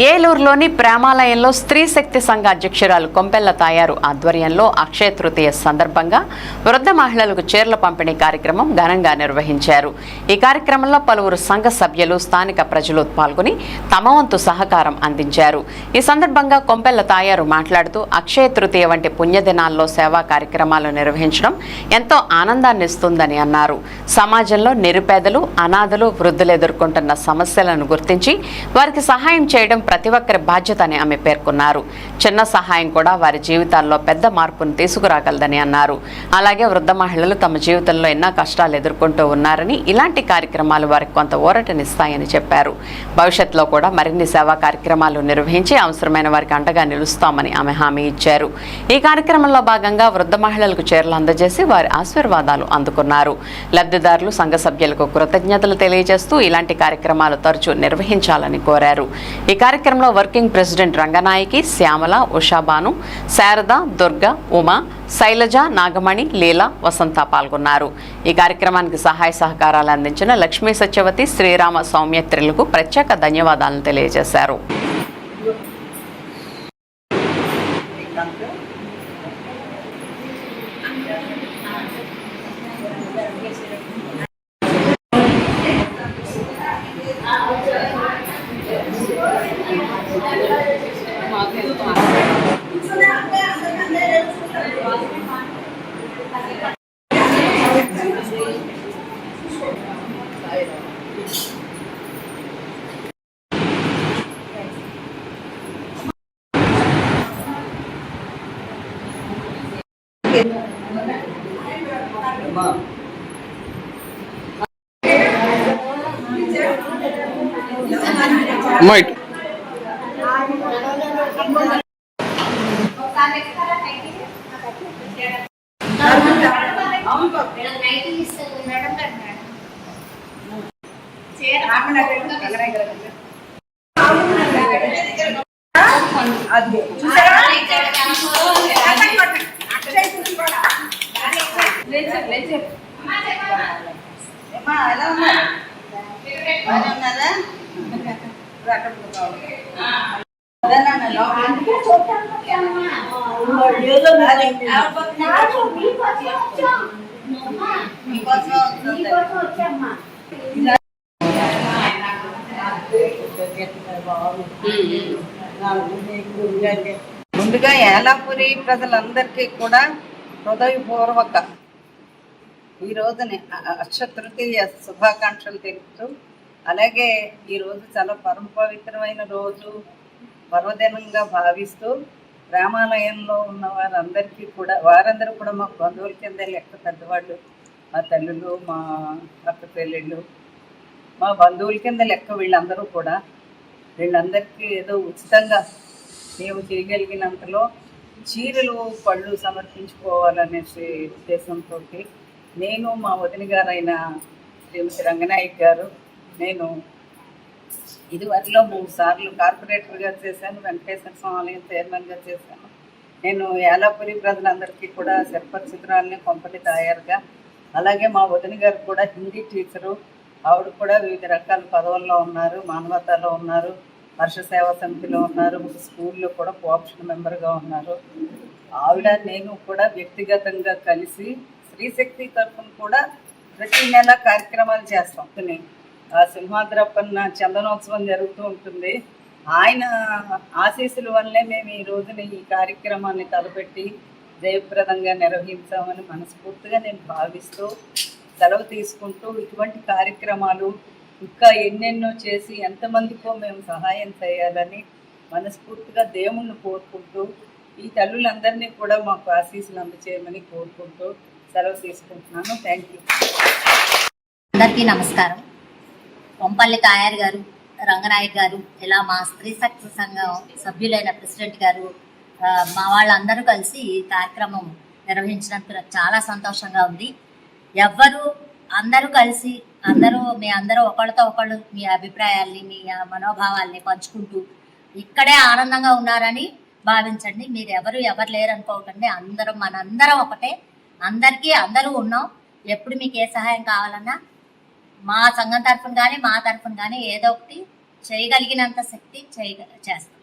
ఏలూరులోని ప్రేమాలయంలో స్త్రీ శక్తి సంఘ అధ్యక్షురాలు కొంపెల్ల తాయారు ఆధ్వర్యంలో అక్షయ తృతీయ సందర్భంగా వృద్ధ మహిళలకు చీరల పంపిణీ కార్యక్రమం ఘనంగా నిర్వహించారు. ఈ కార్యక్రమంలో పలువురు సంఘ సభ్యులు, స్థానిక ప్రజలు పాల్గొని తమ వంతు సహకారం అందించారు. ఈ సందర్భంగా కొంపెల్ల తాయారు మాట్లాడుతూ అక్షయ తృతీయ వంటి పుణ్యదినాల్లో సేవా కార్యక్రమాలు నిర్వహించడం ఎంతో ఆనందాన్ని ఇస్తుందని అన్నారు. సమాజంలో నిరుపేదలు, అనాథలు, వృద్ధులు ఎదుర్కొంటున్న సమస్యలను గుర్తించి వారికి సహాయం చేయడం ప్రతి ఒక్కరి బాధ్యత అని ఆమె పేర్కొన్నారు. చిన్న సహాయం కూడా వారి జీవితాల్లో పెద్ద మార్పును తీసుకురాగలదని అన్నారు. అలాగే వృద్ధ మహిళలు తమ జీవితంలో ఎన్నో కష్టాలు ఎదుర్కొంటూ ఉన్నారని, ఇలాంటి కార్యక్రమాలు వారికి కొంత ఊరటనిస్తాయని చెప్పారు. భవిష్యత్తులో కూడా మరిన్ని సేవా కార్యక్రమాలు నిర్వహించి అవసరమైన వారికి అండగా నిలుస్తామని ఆమె హామీ ఇచ్చారు. ఈ కార్యక్రమంలో భాగంగా వృద్ధ మహిళలకు చీరలు అందజేసి వారి ఆశీర్వాదాలు అందుకున్నారు. లబ్ధిదారులు సంఘ సభ్యులకు కృతజ్ఞతలు తెలియజేస్తూ ఇలాంటి కార్యక్రమాలు తరచూ నిర్వహించాలని కోరారు. ఈ కార్యక్రమంలో వర్కింగ్ ప్రెసిడెంట్ రంగనాయకి, శ్యామల, ఉషాబాను, శారద, దుర్గా, ఉమా, శైలజ, నాగమణి, లీల, వసంత పాల్గొన్నారు. ఈ కార్యక్రమానికి సహాయ సహకారాలు అందించిన లక్ష్మీ సత్యవతి, శ్రీరామ సౌమ్యత్రులకు ప్రత్యేక ధన్యవాదాలను తెలియజేశారు. మైట్ ముందుగా ఏలాపురి ప్రజలందరికీ కూడా హృదయపూర్వక ఈ రోజుని అక్షయ తృతీయ శుభాకాంక్షలు తెలుపుతూ, అలాగే ఈరోజు చాలా పరమ పవిత్రమైన రోజు, పర్వదినంగా భావిస్తూ గ్రామాలయంలో ఉన్న వారందరికీ కూడా, వారందరూ కూడా మా బంధువుల కింద లెక్క, పెద్దవాళ్ళు, మా తల్లులు, మా అక్క పెళ్ళిళ్ళు, మా బంధువుల కింద లెక్క. వీళ్ళందరూ కూడా వీళ్ళందరికీ ఏదో ఉచితంగా మేము చేయగలిగినంతలో చీరలు, పళ్ళు సమర్పించుకోవాలనేసి ఉద్దేశంతో నేను, మా వదిన గారైన శ్రీమతి రంగనాయక్ గారు, నేను ఇదివరలో 3 సార్లు కార్పొరేటర్గా చేశాను, వెంకటేశ్వర స్వామి ఆలయం చైర్మన్గా చేశాను. నేను ఏలాపురి ప్రజలందరికీ కూడా శిల్పచిత్రాలని కొంపటి తయారుగా, అలాగే మా వదిన గారు కూడా హిందీ టీచరు, ఆవిడ కూడా వివిధ రకాల పదవుల్లో ఉన్నారు, మానవతలో ఉన్నారు, వర్ష సేవా సమితిలో ఉన్నారు, స్కూల్లో కూడా కోఆప్షన్ మెంబర్గా ఉన్నారు. ఆవిడ నేను కూడా వ్యక్తిగతంగా కలిసి స్త్రీశక్తి తరఫున కూడా ప్రతి నెల కార్యక్రమాలు చేస్తాం. సింహాద్రప్పన్న చందనోత్సవం జరుగుతూ ఉంటుంది. ఆయన ఆశీస్సుల వల్లే మేము ఈ రోజున ఈ కార్యక్రమాన్ని తలపెట్టి జయప్రదంగా నిర్వహించామని మనస్ఫూర్తిగా నేను భావిస్తూ సెలవు తీసుకుంటూ, ఇటువంటి కార్యక్రమాలు ఇంకా ఎన్నెన్నో చేసి ఎంతమందికో మేము సహాయం చేయాలని మనస్ఫూర్తిగా దేవుణ్ణి కోరుకుంటూ, ఈ తల్లులందరినీ కూడా మాకు ఆశీస్సులు అందచేయమని కోరుకుంటూ సెలవు తీసుకుంటున్నాను. Thank you. అందరికీ నమస్కారం. కొంపల్లి తాయారు గారు, రంగనాయక్ గారు, ఇలా మా స్త్రీ శక్తి సంఘం సభ్యులైన ప్రెసిడెంట్ గారు, మా వాళ్ళందరూ కలిసి ఈ కార్యక్రమం నిర్వహించినందుకు నాకు చాలా సంతోషంగా ఉంది. అందరూ కలిసి మీ అందరూ ఒకళ్ళతో ఒకళ్ళు మీ అభిప్రాయాల్ని, మీ మనోభావాల్ని పంచుకుంటూ ఇక్కడే ఆనందంగా ఉన్నారని భావించండి. మీరు ఎవరు లేరు అనుకోకండి. మనందరం ఒకటే, అందరూ ఉన్నాం. ఎప్పుడు మీకు ఏ సహాయం కావాలన్నా మా సంఘం తరఫున కానీ, మా తరఫున కానీ ఏదో ఒకటి చేయగలిగినంత శక్తి చేస్తాం.